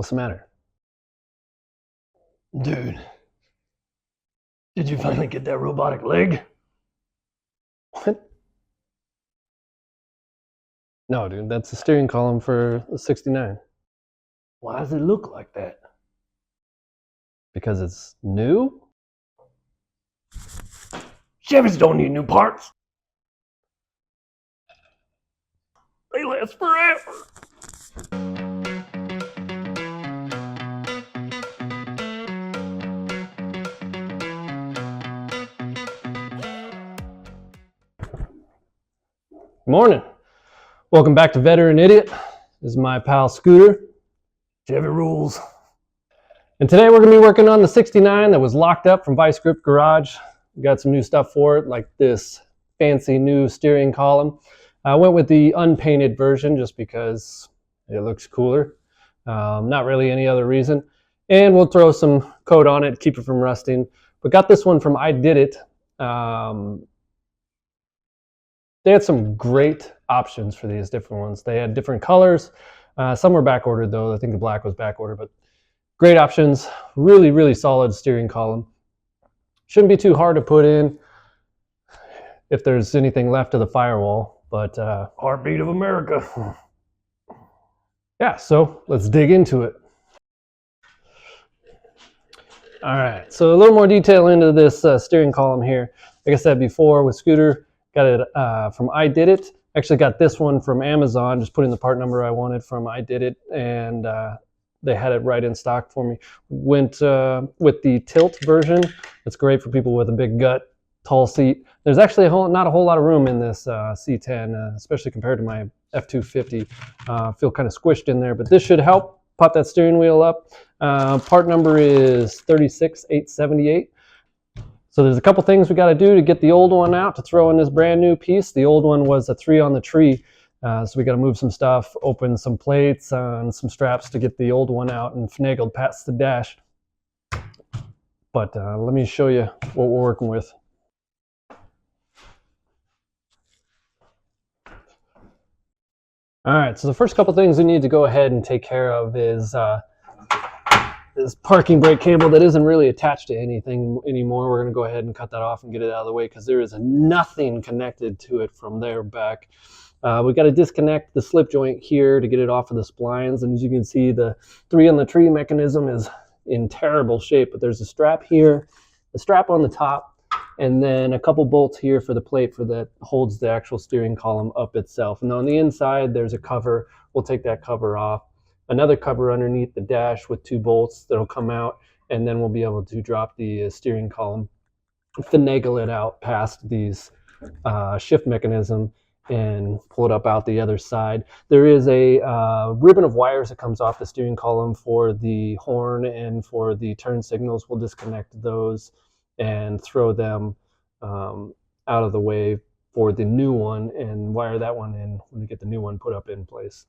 What's the matter? Dude, did you finally get that robotic leg? What? No, dude, that's the steering column for the 69. Why does it look like that? Because it's new? Chevys don't need new parts. They last forever. Morning. Welcome back to Veteran Idiot. This is my pal Scooter. Chevy rules. And today we're going to be working on the 69 that was locked up from Vice Grip Garage. We got some new stuff for it, like this fancy new steering column. I went with the unpainted version just because it looks cooler. Not really any other reason. And we'll throw some coat on it to keep it from rusting. But got this one from IDIDIT. They had some great options for these different ones. They had different colors. Some were back ordered though. I think the black was back ordered, but great options. Really, really solid steering column. Shouldn't be too hard to put in if there's anything left of the firewall, but heartbeat of America. Yeah, so let's dig into it. All right, so a little more detail into this steering column here. Like I said before with Scooter, got it from IDIDIT. Actually got this one from Amazon, just put in the part number I wanted from IDIDIT, and they had it right in stock for me. Went with the tilt version. It's great for people with a big gut, tall seat. There's actually not a whole lot of room in this C10, especially compared to my F250. Feel kind of squished in there, but this should help pop that steering wheel up. Part number is 36878. So there's a couple things we got to do to get the old one out to throw in this brand new piece. The old one was a 3 on the tree. So we got to move some stuff, open some plates and some straps to get the old one out and finagled past the dash. But let me show you what we're working with. All right, so the first couple things we need to go ahead and take care of is this parking brake cable that isn't really attached to anything anymore. We're going to go ahead and cut that off and get it out of the way because there is nothing connected to it from there back. We got to disconnect the slip joint here to get it off of the splines, and as you can see, the 3 on the tree mechanism is in terrible shape, but there's a strap here, a strap on the top, and then a couple bolts here for the plate that holds the actual steering column up itself. And on the inside there's a cover. We'll take that cover off. Another cover underneath the dash with 2 bolts that'll come out, and then we'll be able to drop the steering column, finagle it out past these shift mechanism and pull it up out the other side. There is a ribbon of wires that comes off the steering column for the horn and for the turn signals. We'll disconnect those and throw them out of the way for the new one and wire that one in when we get the new one put up in place.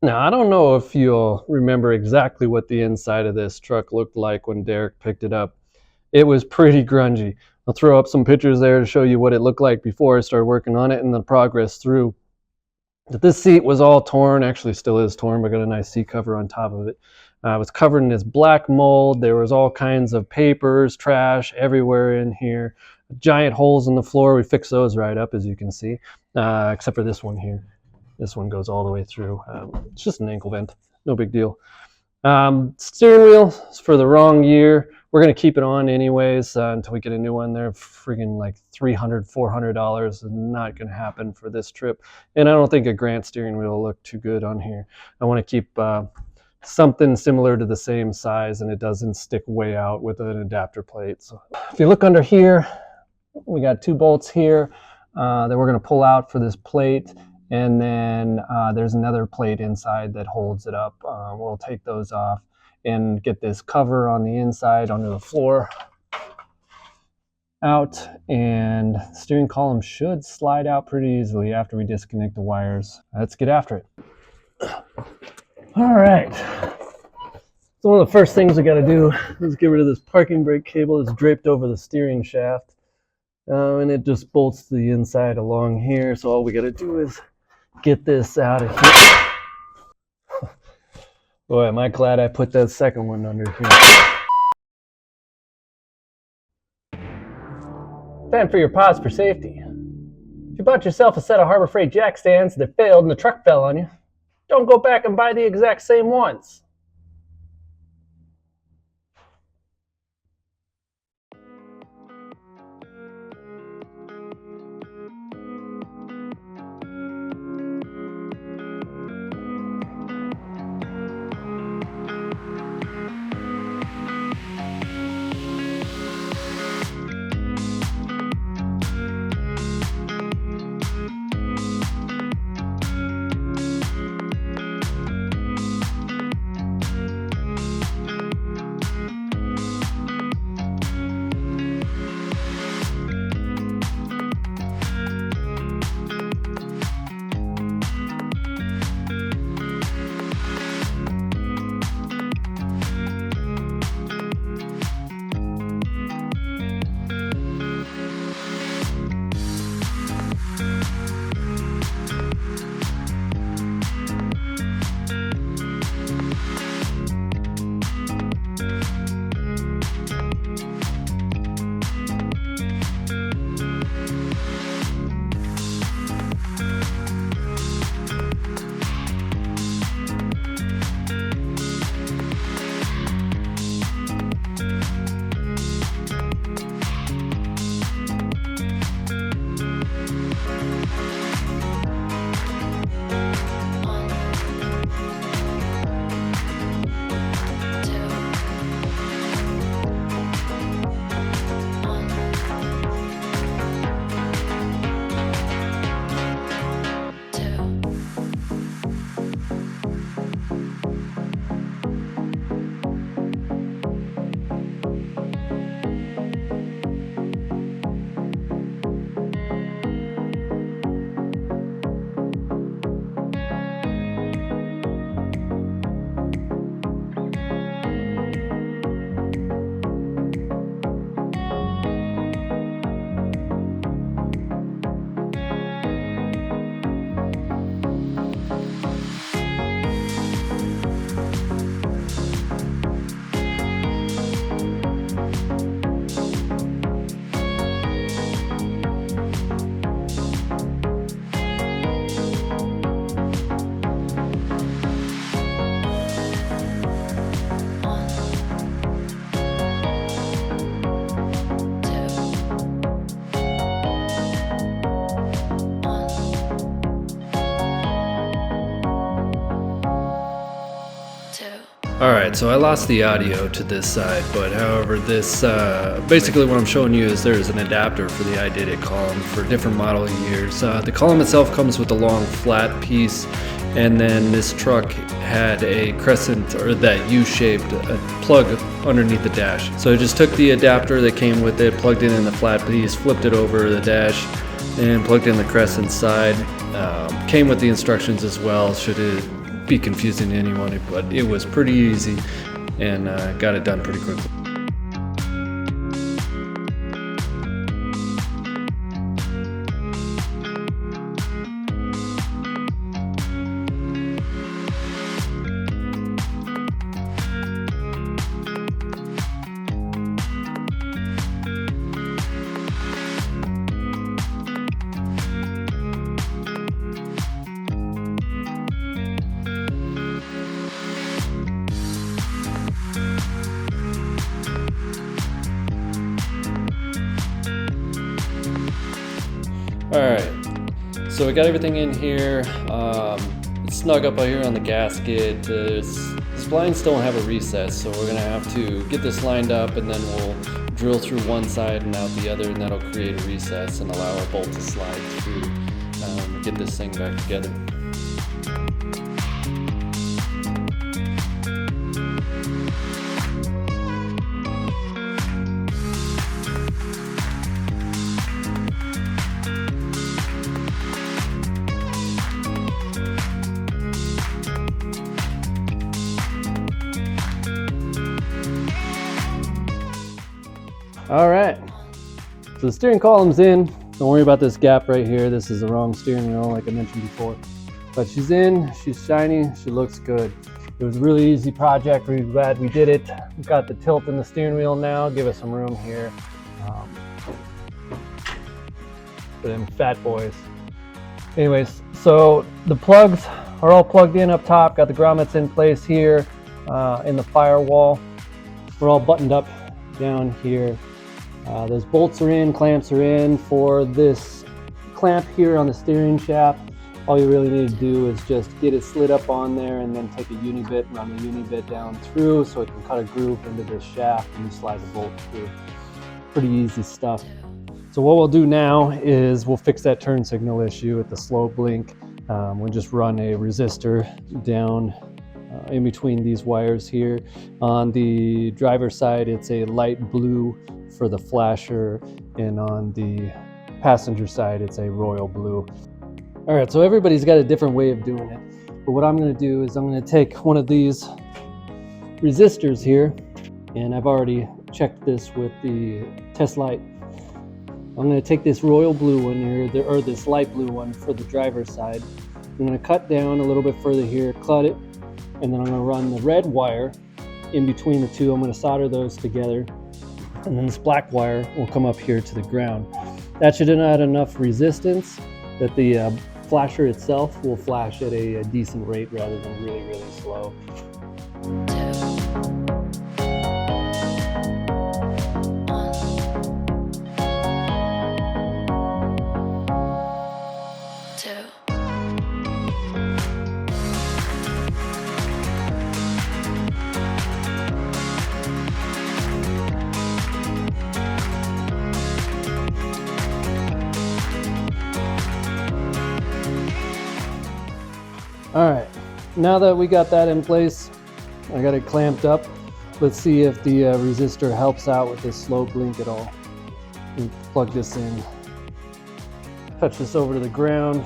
Now, I don't know if you'll remember exactly what the inside of this truck looked like when Derek picked it up. It was pretty grungy. I'll throw up some pictures there to show you what it looked like before I started working on it and the progress through. But this seat was all torn, actually still is torn, but got a nice seat cover on top of it. It was covered in this black mold. There was all kinds of papers, trash everywhere in here. Giant holes in the floor. We fixed those right up, as you can see, except for this one here. This one goes all the way through. It's just an ankle vent, no big deal. Steering wheel is for the wrong year. We're going to keep it on anyways until we get a new one. They're friggin' like $300, $400. Not going to happen for this trip. And I don't think a Grant steering wheel will look too good on here. I want to keep something similar to the same size and it doesn't stick way out with an adapter plate. So if you look under here, we got 2 bolts here that we're going to pull out for this plate. And then there's another plate inside that holds it up. We'll take those off and get this cover on the inside onto the floor out, and the steering column should slide out pretty easily after we disconnect the wires. Let's get after it. All right. So one of the first things we got to do is get rid of this parking brake cable that's draped over the steering shaft. And it just bolts to the inside along here. So all we got to do is get this out of here. Boy, am I glad I put that second one under here. Time for your pause for safety. If you bought yourself a set of Harbor Freight jack stands that failed and the truck fell on you, don't go back and buy the exact same ones. Alright, so I lost the audio to this side, but however this, basically what I'm showing you is there's an adapter for the IDIDIT column for different model years. The column itself comes with a long flat piece, and then this truck had a crescent, or that U-shaped plug underneath the dash. So I just took the adapter that came with it, plugged it in the flat piece, flipped it over the dash, and plugged in the crescent side. Came with the instructions as well, should it be confusing to anyone, but it was pretty easy and got it done pretty quickly. Alright, so we got everything in here. It's snug up out here on the gasket. These blinds don't have a recess, so we're going to have to get this lined up, and then we'll drill through one side and out the other, and that'll create a recess and allow our bolt to slide through, get this thing back together. All right, so the steering column's in. Don't worry about this gap right here. This is the wrong steering wheel, like I mentioned before. But she's in, she's shiny, she looks good. It was a really easy project. We're glad we did it. We've got the tilt in the steering wheel now. Give us some room here for them fat boys. Anyways, so the plugs are all plugged in up top. Got the grommets in place here in the firewall. We're all buttoned up down here. Those bolts are in, clamps are in. For this clamp here on the steering shaft, all you really need to do is just get it slid up on there and then take a uni-bit, run the uni-bit down through so it can cut a groove into this shaft and you slide the bolt through. Pretty easy stuff. So what we'll do now is we'll fix that turn signal issue with the slow blink. We'll just run a resistor down in between these wires here. On the driver's side, it's a light blue for the flasher, and on the passenger side, it's a royal blue. All right, so everybody's got a different way of doing it. But what I'm gonna do is I'm gonna take one of these resistors here, and I've already checked this with the test light. I'm gonna take this royal blue one here, or this light blue one for the driver's side. I'm gonna cut down a little bit further here, cut it, and then I'm gonna run the red wire in between the two. I'm gonna solder those together, and then this black wire will come up here to the ground. That should add enough resistance that the flasher itself will flash at a decent rate rather than really, really slow. All right, now that we got that in place, I got it clamped up. Let's see if the resistor helps out with this slow blink at all. And plug this in. Touch this over to the ground.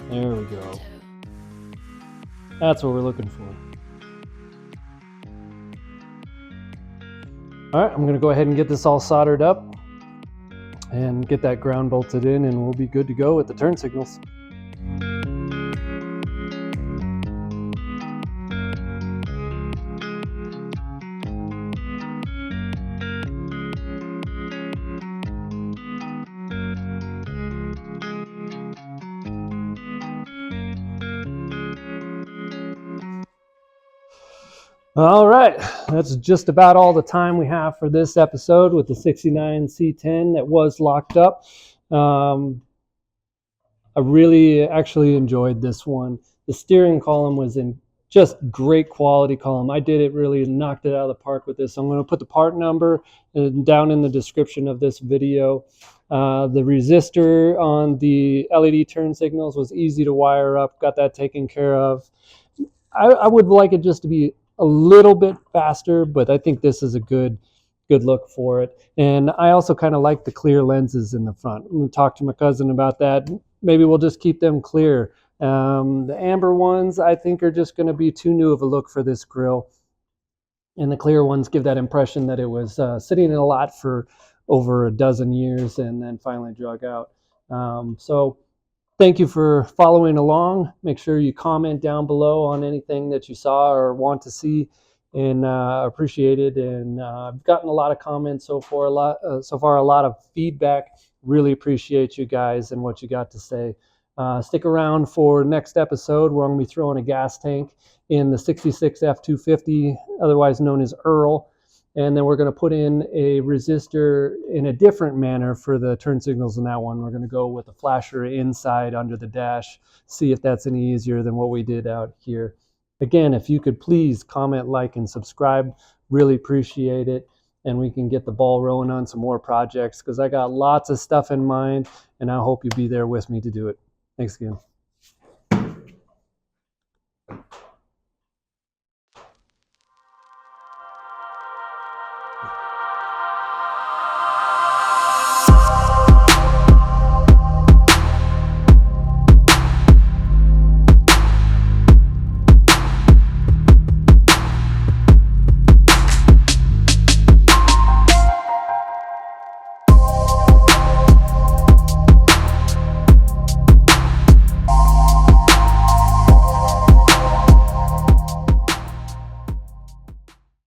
There we go. That's what we're looking for. All right, I'm gonna go ahead and get this all soldered up and get that ground bolted in, and we'll be good to go with the turn signals. All right, that's just about all the time we have for this episode with the 69 C10 that was locked up. I really actually enjoyed this one. The steering column was in just great quality column. I did it, really knocked it out of the park with this. I'm going to put the part number down in the description of this video. The resistor on the LED turn signals was easy to wire up, got that taken care of. I would like it just to be a little bit faster, but I think this is a good look for it. And I also kind of like the clear lenses in the front. I'm going to talk to my cousin about that. Maybe we'll just keep them clear. The amber ones I think are just going to be too new of a look for this grill. And the clear ones give that impression that it was sitting in a lot for over a dozen years and then finally drug out. So thank you for following along. Make sure you comment down below on anything that you saw or want to see, and appreciate it. And I've gotten a lot of comments so far, a lot of feedback. Really appreciate you guys and what you got to say. Stick around for next episode where I'm going to be throwing a gas tank in the 66 F250, otherwise known as Earl. And then we're going to put in a resistor in a different manner for the turn signals in that one. We're going to go with a flasher inside under the dash, see if that's any easier than what we did out here. Again, if you could please comment, like, and subscribe, really appreciate it. And we can get the ball rolling on some more projects because I got lots of stuff in mind, and I hope you'll be there with me to do it. Thanks again.